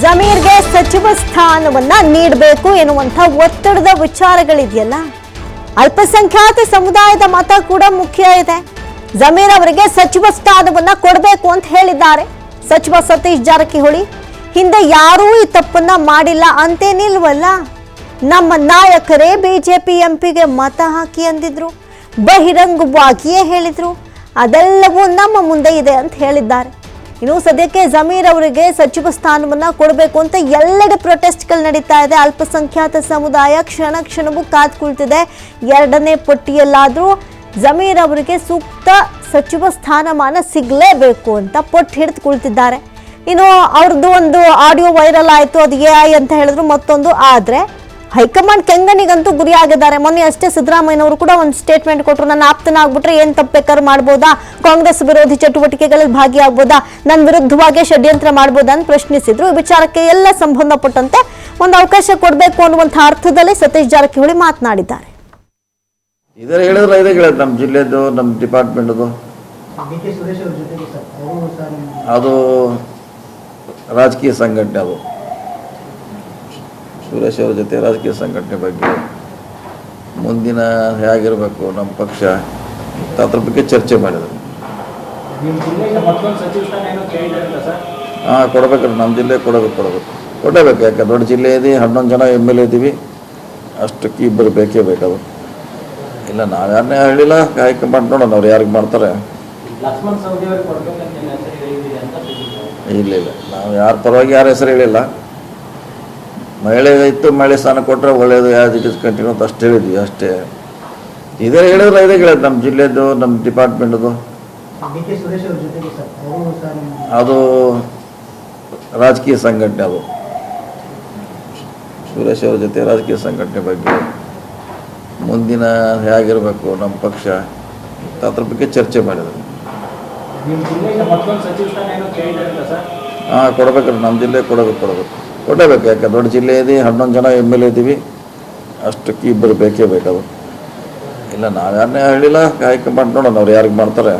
ಜಮೀರ್ಗೆ ಸಚಿವ ಸ್ಥಾನವನ್ನ ನೀಡಬೇಕು ಎನ್ನುವಂತ ಒತ್ತಡದ ವಿಚಾರಗಳಿದೆಯಲ್ಲ, ಅಲ್ಪಸಂಖ್ಯಾತ ಸಮುದಾಯದ ಮತ ಕೂಡ ಮುಖ್ಯ ಇದೆ. ಜಮೀರ್ ಅವರಿಗೆ ಸಚಿವ ಸ್ಥಾನವನ್ನ ಕೊಡಬೇಕು ಅಂತ ಹೇಳಿದ್ದಾರೆ ಸಚಿವ ಸತೀಶ್ ಜಾರಕಿಹೊಳಿ. ಹಿಂದೆ ಯಾರೂ ಈ ತಪ್ಪನ್ನ ಮಾಡಿಲ್ಲ ಅಂತೇನಿಲ್ವಲ್ಲ. ನಮ್ಮ ನಾಯಕರೇ ಬಿಜೆಪಿ ಎಂಪಿಗೆ ಮತ ಹಾಕಿ ಅಂದಿದ್ರು, ಬಹಿರಂಗವಾಗಿಯೇ ಹೇಳಿದ್ರು. ಅದೆಲ್ಲವೂ ನಮ್ಮ ಮುಂದೆ ಇದೆ ಅಂತ ಹೇಳಿದ್ದಾರೆ. ಇನ್ನು ಸದ್ಯಕ್ಕೆ ಜಮೀರ್ ಅವರಿಗೆ ಸಚಿವ ಸ್ಥಾನವನ್ನ ಕೊಡಬೇಕು ಅಂತ ಎಲ್ಲೆಡೆ ಪ್ರೊಟೆಸ್ಟ್ಗಳು ನಡೀತಾ ಇದೆ. ಅಲ್ಪಸಂಖ್ಯಾತ ಸಮುದಾಯ ಕ್ಷಣ ಕ್ಷಣವೂ ಕಾದು ಕುಳಿತಿದೆ. ಎರಡನೇ ಪಟ್ಟಿಯಲ್ಲಾದ್ರೂ ಜಮೀರ್ ಅವರಿಗೆ ಸೂಕ್ತ ಸಚಿವ ಸ್ಥಾನಮಾನ ಸಿಗಲೇಬೇಕು ಅಂತ ಪಟ್ಟು ಹಿಡಿದು ಕುಳಿತಿದ್ದಾರೆ. ಇನ್ನು ಅವ್ರದ್ದು ಒಂದು ಆಡಿಯೋ ವೈರಲ್ ಆಯಿತು, ಅದು AI ಅಂತ ಹೇಳಿದ್ರು ಮತ್ತೊಂದು. ಆದರೆ ಹೈಕಮಾಂಡ್ ಕೆಂಗನಿಗಂತೂ ಗುರಿಯಾಗಿದ್ದಾರೆ. ಮೊನ್ನೆ ಅಷ್ಟೇ ಸಿದ್ದರಾಮಯ್ಯನವರು ಕೂಡ ಒಂದು ಸ್ಟೇಟ್ಮೆಂಟ್ ಕೊಟ್ಟರು, ನನ್ನ ಆಪ್ತನಾಗ್ಬಿಟ್ರೆ ಏನು ತಪ್ಪಬೇಕಾದ್ರೂ ಮಾಡ್ಬೋದಾ, ಕಾಂಗ್ರೆಸ್ ವಿರೋಧಿ ಚಟುವಟಿಕೆಗಳಲ್ಲಿ ಭಾಗಿಯಾಗ್ಬೋದಾ, ನನ್ನ ವಿರುದ್ಧವಾಗಿ ಷಡ್ಯಂತ್ರ ಮಾಡ್ಬೋದಾ ಅಂತ ಪ್ರಶ್ನಿಸಿದ್ರು. ಈ ವಿಚಾರಕ್ಕೆ ಎಲ್ಲ ಸಂಬಂಧಪಟ್ಟಂತೆ ಒಂದು ಅವಕಾಶ ಕೊಡಬೇಕು ಅನ್ನುವಂಥ ಅರ್ಥದಲ್ಲಿ ಸತೀಶ್ ಜಾರಕಿಹೊಳಿ ಮಾತನಾಡಿದ್ದಾರೆ. ಇದರ ಹೇಳಿದ್ರೆ ಇದೇ ಹೇಳೋದು, ನಮ್ಮ ಜಿಲ್ಲೆದು ನಮ್ಮ ಡಿಪಾರ್ಟ್ಮೆಂಟ್ದು ಅದು ರಾಜಕೀಯ ಸಂಘಟನೆ. ಅದು ಸುರೇಶ್ ಅವ್ರ ಜೊತೆ ರಾಜಕೀಯ ಸಂಘಟನೆ ಬಗ್ಗೆ ಮುಂದಿನ ಹೇಗಿರಬೇಕು ನಮ್ಮ ಪಕ್ಷ ಅದ್ರ ಬಗ್ಗೆ ಚರ್ಚೆ ಮಾಡಿದ್ರು. ಕೊಡಬೇಕ್ರಿ, ನಮ್ಮ ಜಿಲ್ಲೆ ಕೊಡಬೇಕು. ಯಾಕೆ ದೊಡ್ಡ ಜಿಲ್ಲೆ ಇದೆ, 11 ಜನ MLA ಇದ್ದೀವಿ, ಅಷ್ಟಕ್ಕೆ ಇಬ್ಬರು ಬೇಕೇ ಬೇಕದು. ಇಲ್ಲ ನಾವು ಯಾರನ್ನೇ ಹೇಳಿಲ್ಲ, ಹೈಕಮಾಂಡ್ ನೋಡೋಣ ಅವ್ರು ಯಾರಿಗೆ ಮಾಡ್ತಾರೆ. ಇಲ್ಲ ನಾವು ಯಾರ ಪರವಾಗಿ ಯಾರ ಹೆಸರು ಹೇಳಿಲ್ಲ. ಮಹಿಳೆ ಇತ್ತು, ಮಹಿಳೆ ಸ್ಥಾನ ಕೊಟ್ಟರೆ ಒಳ್ಳೆಯದು, ಯಾವ್ದು ಇಟ್ ಇಸ್ ಕಂಟಿನ್ಯೂ ಅಂತ ಅಷ್ಟು ಹೇಳಿದ್ವಿ ಅಷ್ಟೇ. ಇದೇ ಹೇಳಿದ್ರೆ ಇದೇ ಹೇಳೋದು, ನಮ್ಮ ಜಿಲ್ಲೆದು ನಮ್ಮ ಡಿಪಾರ್ಟ್ಮೆಂಟ್ದು ಅದು ರಾಜಕೀಯ ಸಂಘಟನೆ. ಅದು ಸುರೇಶ್ ಅವ್ರ ಜೊತೆ ರಾಜಕೀಯ ಸಂಘಟನೆ ಬಗ್ಗೆ ಮುಂದಿನ ಹೇಗಿರಬೇಕು ನಮ್ಮ ಪಕ್ಷ ಅದ್ರ ಬಗ್ಗೆ ಚರ್ಚೆ ಮಾಡಿದ್ರು. ಕೊಡಬೇಕ್ರಿ, ನಮ್ಮ ಜಿಲ್ಲೆ ಕೊಡಬೇಕು. ಯಾಕೆ ದೊಡ್ಡ ಜಿಲ್ಲೆ ಇದೆ, 11 ಜನ MLA ಇದ್ದೀವಿ, ಅಷ್ಟಕ್ಕೆ ಇಬ್ಬರು ಬೇಕೇ ಬೇಕದು. ಇಲ್ಲ ನಾವು ಯಾರನ್ನೇ ಹೇಳಿಲ್ಲ, ಹೈಕಮಾಂಡ್ ನೋಡೋಣ ಅವ್ರು ಯಾರಿಗೆ ಮಾಡ್ತಾರೆ.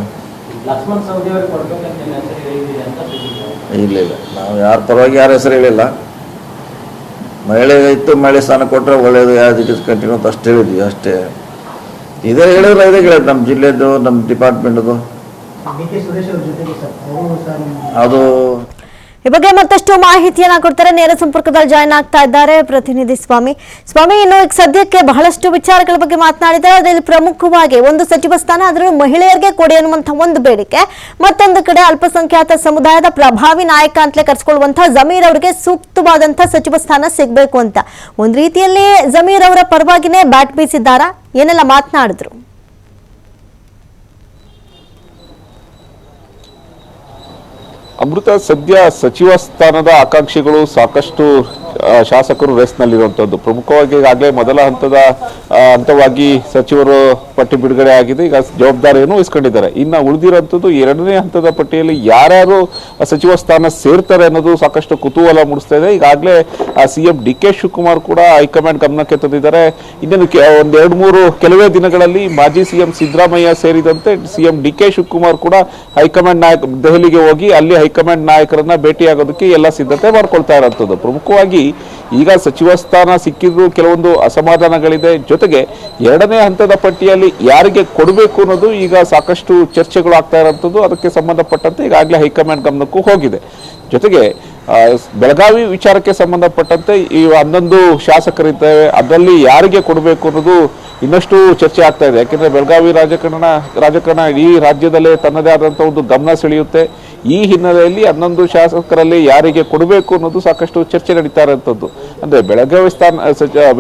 ಇಲ್ಲ ನಾವು ಯಾರ ಪರವಾಗಿ ಯಾರ ಹೆಸರು ಹೇಳಿಲ್ಲ. ಮಹಿಳೆ ಇತ್ತು, ಮಹಿಳೆ ಸ್ಥಾನ ಕೊಟ್ಟರೆ ಒಳ್ಳೆಯದು, ಯಾವ್ದು ಇಟ್ ಇಸ್ ಕಂಟಿನ್ಯೂ ಅಂತ ಅಷ್ಟು ಹೇಳಿದ್ವಿ ಅಷ್ಟೇ. ಇದೇ ಹೇಳಿದ್ರೆ ಇದೇ ಹೇಳೋದು, ನಮ್ಮ ಜಿಲ್ಲೆದು ನಮ್ಮ ಡಿಪಾರ್ಟ್ಮೆಂಟ್ದು ಅದು. ಈ ಬಗ್ಗೆ ಮತ್ತಷ್ಟು ಮಾಹಿತಿಯನ್ನ ಕೊಡ್ತಾರೆ. ನೇರ ಸಂಪರ್ಕದಲ್ಲಿ ಜಾಯ್ನ್ ಆಗ್ತಾ ಇದ್ದಾರೆ ಪ್ರತಿನಿಧಿ ಸ್ವಾಮಿ. ಇನ್ನು ಈಗ ಸದ್ಯಕ್ಕೆ ಬಹಳಷ್ಟು ವಿಚಾರಗಳ ಬಗ್ಗೆ ಮಾತನಾಡಿದ್ದಾರೆ. ಅದರಲ್ಲಿ ಪ್ರಮುಖವಾಗಿ ಒಂದು ಸಚಿವ ಸ್ಥಾನ, ಅದರಲ್ಲೂ ಮಹಿಳೆಯರಿಗೆ ಕೊಡಿ ಅನ್ನುವಂಥ ಒಂದು ಬೇಡಿಕೆ. ಮತ್ತೊಂದು ಕಡೆ ಅಲ್ಪಸಂಖ್ಯಾತ ಸಮುದಾಯದ ಪ್ರಭಾವಿ ನಾಯಕ ಅಂತಲೇ ಕರೆಸಿಕೊಳ್ಳುವಂತಹ ಜಮೀರ್ ಅವರಿಗೆ ಸೂಕ್ತವಾದಂತಹ ಸಚಿವ ಸ್ಥಾನ ಸಿಗಬೇಕು ಅಂತ ಒಂದು ರೀತಿಯಲ್ಲಿ ಜಮೀರ್ ಅವರ ಪರವಾಗಿನೇ ಬ್ಯಾಟ್ ಬೀಸಿದ್ದಾರಾ? ಏನೆಲ್ಲ ಮಾತನಾಡಿದ್ರು? ಅಮೃತ, ಸದ್ಯ ಸಚಿವ ಸ್ಥಾನದ ಆಕಾಂಕ್ಷಿಗಳು ಸಾಕಷ್ಟು ಶಾಸಕರು ರೇಸ್ನಲ್ಲಿರುವಂಥದ್ದು. ಪ್ರಮುಖವಾಗಿ ಈಗಾಗಲೇ ಮೊದಲ ಹಂತವಾಗಿ ಸಚಿವರು ಪಟ್ಟಿ ಬಿಡುಗಡೆ ಆಗಿದೆ. ಈಗ ಜವಾಬ್ದಾರಿಯನ್ನು ವಹಿಸ್ಕೊಂಡಿದ್ದಾರೆ. ಇನ್ನು ಉಳಿದಿರುವಂಥದ್ದು 2ನೇ ಹಂತದ ಪಟ್ಟಿಯಲ್ಲಿ ಯಾರ್ಯಾರು ಸಚಿವ ಸ್ಥಾನ ಸೇರ್ತಾರೆ ಅನ್ನೋದು ಸಾಕಷ್ಟು ಕುತೂಹಲ ಮೂಡಿಸ್ತಾ ಇದೆ. ಈಗಾಗಲೇ CM DK ಶಿವಕುಮಾರ್ ಕೂಡ ಹೈಕಮಾಂಡ್ ಗಮನಕ್ಕೆ ತಂದಿದ್ದಾರೆ. ಇನ್ನೇನು ಒಂದ್ 2-3 ಕೆಲವೇ ದಿನಗಳಲ್ಲಿ ಮಾಜಿ CM ಸಿದ್ದರಾಮಯ್ಯ ಸೇರಿದಂತೆ CM DK ಶಿವಕುಮಾರ್ ಕೂಡ ಹೈಕಮಾಂಡ್ ದೆಹಲಿಗೆ ಹೋಗಿ ಅಲ್ಲಿ ಹೈಕಮಾಂಡ್ ನಾಯಕರನ್ನ ಭೇಟಿಯಾಗೋದಕ್ಕೆ ಎಲ್ಲ ಸಿದ್ಧತೆ ಮಾಡ್ಕೊಳ್ತಾ ಇರುವಂಥದ್ದು. ಪ್ರಮುಖವಾಗಿ ಈಗ ಸಚಿವ ಸ್ಥಾನ ಸಿಕ್ಕಿದ್ರು ಕೆಲವೊಂದು ಅಸಮಾಧಾನಗಳಿದೆ. ಜೊತೆಗೆ 2ನೇ ಹಂತದ ಪಟ್ಟಿಯಲ್ಲಿ ಯಾರಿಗೆ ಕೊಡಬೇಕು ಅನ್ನೋದು ಈಗ ಸಾಕಷ್ಟು ಚರ್ಚೆಗಳು ಆಗ್ತಾ ಇರುವಂಥದ್ದು. ಅದಕ್ಕೆ ಸಂಬಂಧಪಟ್ಟಂತೆ ಈಗಾಗಲೇ ಹೈಕಮಾಂಡ್ ಗಮನಕ್ಕೂ ಹೋಗಿದೆ. ಜೊತೆಗೆ ಬೆಳಗಾವಿ ವಿಚಾರಕ್ಕೆ ಸಂಬಂಧಪಟ್ಟಂತೆ ಈ 11 ಶಾಸಕರಿದ್ದೇವೆ, ಅದರಲ್ಲಿ ಯಾರಿಗೆ ಕೊಡಬೇಕು ಅನ್ನೋದು ಇನ್ನಷ್ಟು ಚರ್ಚೆ ಆಗ್ತಾ ಇದೆ. ಯಾಕೆಂದ್ರೆ ಬೆಳಗಾವಿ ರಾಜಕಾರಣ ಇಡೀ ರಾಜ್ಯದಲ್ಲೇ ತನ್ನದೇ ಆದಂಥ ಒಂದು ಗಮನ ಸೆಳೆಯುತ್ತೆ. ಈ ಹಿನ್ನೆಲೆಯಲ್ಲಿ 11 ಶಾಸಕರಲ್ಲಿ ಯಾರಿಗೆ ಕೊಡಬೇಕು ಅನ್ನೋದು ಸಾಕಷ್ಟು ಚರ್ಚೆ ನಡೀತಾ ಇರುವಂಥದ್ದು. ಅಂದ್ರೆ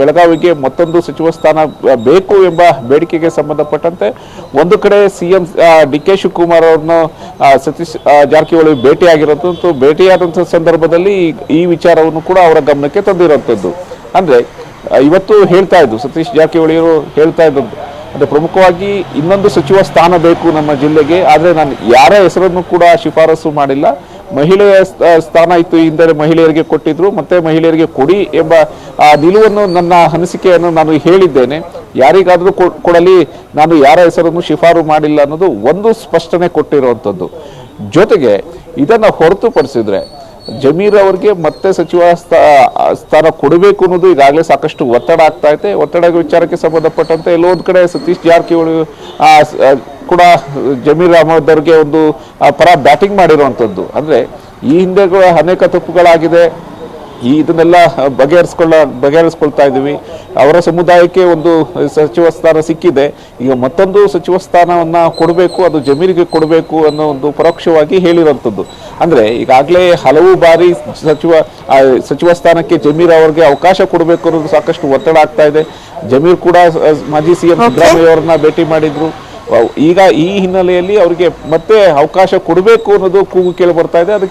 ಬೆಳಗಾವಿಗೆ ಮತ್ತೊಂದು ಸಚಿವ ಸ್ಥಾನ ಬೇಕು ಎಂಬ ಬೇಡಿಕೆಗೆ ಸಂಬಂಧಪಟ್ಟಂತೆ ಒಂದು ಕಡೆ CM DK ಶಿವಕುಮಾರ್ ಅವರನ್ನು ಸತೀಶ್ ಜಾರಕಿಹೊಳಿ ಭೇಟಿಯಾಗಿರುವಂಥದ್ದು. ಭೇಟಿಯಾದಂಥ ಸಂದರ್ಭದಲ್ಲಿ ಈ ವಿಚಾರವನ್ನು ಕೂಡ ಅವರ ಗಮನಕ್ಕೆ ತಂದಿರುವಂಥದ್ದು. ಅಂದ್ರೆ ಇವತ್ತು ಹೇಳ್ತಾ ಇದ್ದು ಸತೀಶ್ ಜಾರಕಿಹೊಳಿಯವರು ಹೇಳ್ತಾ ಇದ್ದದ್ದು ಅಂದ್ರೆ ಪ್ರಮುಖವಾಗಿ ಇನ್ನೊಂದು ಸಚಿವ ಸ್ಥಾನ ಬೇಕು ನಮ್ಮ ಜಿಲ್ಲೆಗೆ. ಆದರೆ ನಾನು ಯಾರ ಹೆಸರನ್ನು ಕೂಡ ಶಿಫಾರಸು ಮಾಡಿಲ್ಲ. ಮಹಿಳೆಯ ಸ್ಥಾನ ಇತ್ತು, ಹಿಂದೆ ಮಹಿಳೆಯರಿಗೆ ಕೊಟ್ಟಿದ್ರು, ಮತ್ತೆ ಮಹಿಳೆಯರಿಗೆ ಕೊಡಿ ಎಂಬ ನಿಲುವನ್ನು, ನನ್ನ ಅನಿಸಿಕೆಯನ್ನು ನಾನು ಹೇಳಿದ್ದೇನೆ. ಯಾರಿಗಾದರೂ ಕೊಡಲಿ, ನಾನು ಯಾರ ಹೆಸರನ್ನು ಶಿಫಾರಸು ಮಾಡಿಲ್ಲ ಅನ್ನೋದು ಒಂದು ಸ್ಪಷ್ಟನೆ ಕೊಟ್ಟಿರುವಂಥದ್ದು. ಜೊತೆಗೆ ಇದನ್ನು ಹೊರತುಪಡಿಸಿದ್ರೆ ಜಮೀರ್ ಅವ್ರಿಗೆ ಮತ್ತೆ ಸಚಿವ ಸ್ಥಾನ ಕೊಡಬೇಕು ಅನ್ನೋದು ಈಗಾಗಲೇ ಸಾಕಷ್ಟು ಒತ್ತಡ ಆಗ್ತಾ ಇದೆ. ಒತ್ತಡ ವಿಚಾರಕ್ಕೆ ಸಂಬಂಧಪಟ್ಟಂತೆ ಎಲ್ಲೋ ಒಂದ್ ಕಡೆ ಸತೀಶ್ ಜಾರಕಿಹೊಳಿ ಕೂಡ ಜಮೀರ್ ಅಹಮದ್ ಅವ್ರಿಗೆ ಒಂದು ಪರ ಬ್ಯಾಟಿಂಗ್ ಮಾಡಿರುವಂಥದ್ದು. ಅಂದ್ರೆ ಈ ಹಿಂದೆ ಅನೇಕ ತಪ್ಪುಗಳಾಗಿದೆ, ಇದನ್ನೆಲ್ಲ ಬಗೆಹರಿಸ್ಕೊಳ್ತಾ ಇದ್ದೀವಿ. ಅವರ ಸಮುದಾಯಕ್ಕೆ ಒಂದು ಸಚಿವ ಸ್ಥಾನ ಸಿಕ್ಕಿದೆ, ಈಗ ಮತ್ತೊಂದು ಸಚಿವ ಸ್ಥಾನವನ್ನ ಕೊಡಬೇಕು, ಅದು ಜಮೀರಿಗೆ ಕೊಡಬೇಕು ಅನ್ನೋ ಒಂದು ಪರೋಕ್ಷವಾಗಿ ಹೇಳಿರುವಂಥದ್ದು. ಅಂದ್ರೆ ಈಗಾಗಲೇ ಹಲವು ಬಾರಿ ಸಚಿವ ಸ್ಥಾನಕ್ಕೆ ಜಮೀರ್ ಅವರಿಗೆ ಅವಕಾಶ ಕೊಡಬೇಕು ಅನ್ನೋದು ಸಾಕಷ್ಟು ಒತ್ತಡ ಆಗ್ತಾ ಇದೆ. ಜಮೀರ್ ಕೂಡ ಮಾಜಿ ಸಿಎಂ ಸಿದ್ದರಾಮಯ್ಯ ಅವರನ್ನ ಭೇಟಿ ಮಾಡಿದ್ರು. ಈಗ ಈ ಹಿನ್ನೆಲೆಯಲ್ಲಿ ಅವರಿಗೆ ಮತ್ತೆ ಅವಕಾಶ ಕೊಡಬೇಕು ಅನ್ನೋದು ಕೂಗು ಕೇಳಿ ಬರ್ತಾ ಇದೆ. ಅದಕ್ಕೆ